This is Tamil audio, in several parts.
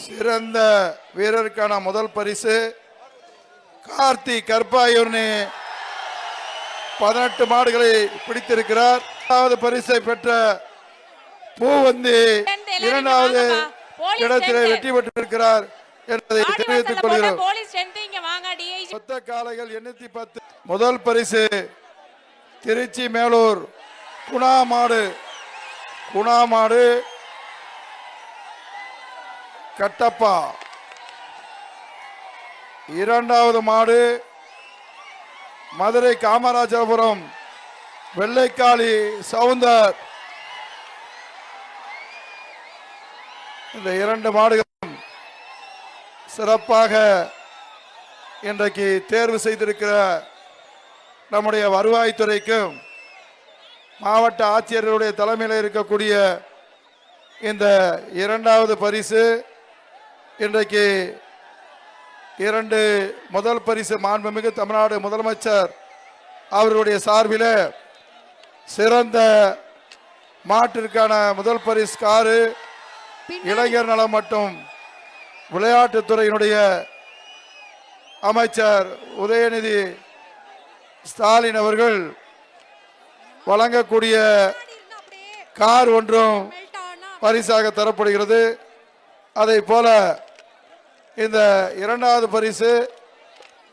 சிறந்த வீரருக்கான முதல் பரிசு கார்த்தி கற்பாயூர்னி 18 மாடுகளை பிடித்திருக்கிறார். இரண்டாவது பரிசை பெற்ற பூவந்தி இரண்டாவது இடத்திலே வெற்றி பெற்றிருக்கிறார் என்பதை தெரிவித்துக் கொள்கிறோம். மொத்த காளைகள் 810. முதல் பரிசு திருச்சி மேலூர் குணாமாடு கட்டப்பா. இரண்டாவது மாடு மதுரை காமராஜபுரம் வெள்ளைக்காளி சவுந்தர். இந்த 2 மாடுகளும் சிறப்பாக இன்றைக்கு தேர்வு செய்திருக்கிற நம்முடைய வருவாய்த்துறைக்கும் மாவட்ட ஆட்சியர்களுடைய தலைமையில் இருக்கக்கூடிய இந்த இரண்டாவது பரிசு இன்றைக்கு 2 முதல் பரிசு மாண்புமிகு தமிழ்நாடு முதலமைச்சர் அவர்களுடைய சார்பில் சிறந்த மாட்டிற்கான முதல் பரிசு காரு இளைஞர் நலம் மற்றும் விளையாட்டுத்துறையினுடைய அமைச்சர் உதயநிதி ஸ்டாலின் அவர்கள் வழங்கக்கூடிய கார் ஒன்றும் பரிசாக தரப்படுகிறது. அதை போல இந்த இரண்டாவது பரிசு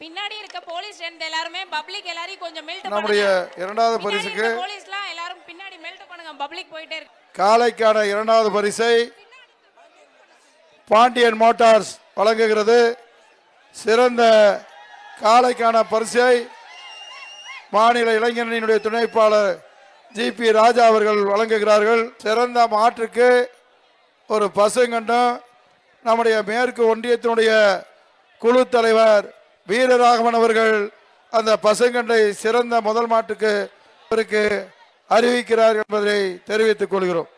பின்னாடி இருக்க போலீஸ் எல்லாரும் பப்ளிக் எல்லாரும் கொஞ்சம் மெல்ட் பண்ணுங்க. நம்முடைய இரண்டாவது பரிசுக்கு போலீஸ்லாம் எல்லாரும் பின்னாடி மெல்ட் பண்ணுங்க, பப்ளிக் போயிட்டே இருக்கு. காளைக்கான இரண்டாவது பரிசை பாண்டியன் மோட்டார்ஸ் வழங்குகிறது. சிறந்த காளைக்கான பரிசை மாநில இளைஞரணியினுடைய துணைப்பாளர் ஜிபி ராஜா அவர்கள் வழங்குகிறார்கள். சிறந்த மாற்றுக்கு ஒரு பசுங்கண்டம் நம்முடைய மேற்கு ஒன்றியத்தினுடைய குழு தலைவர் வீரராகவன் அவர்கள் அந்த பசுங்கண்டை சிறந்த முதல் மாட்டுக்கு அறிவிக்கிறார் என்பதை தெரிவித்துக் கொள்கிறோம்.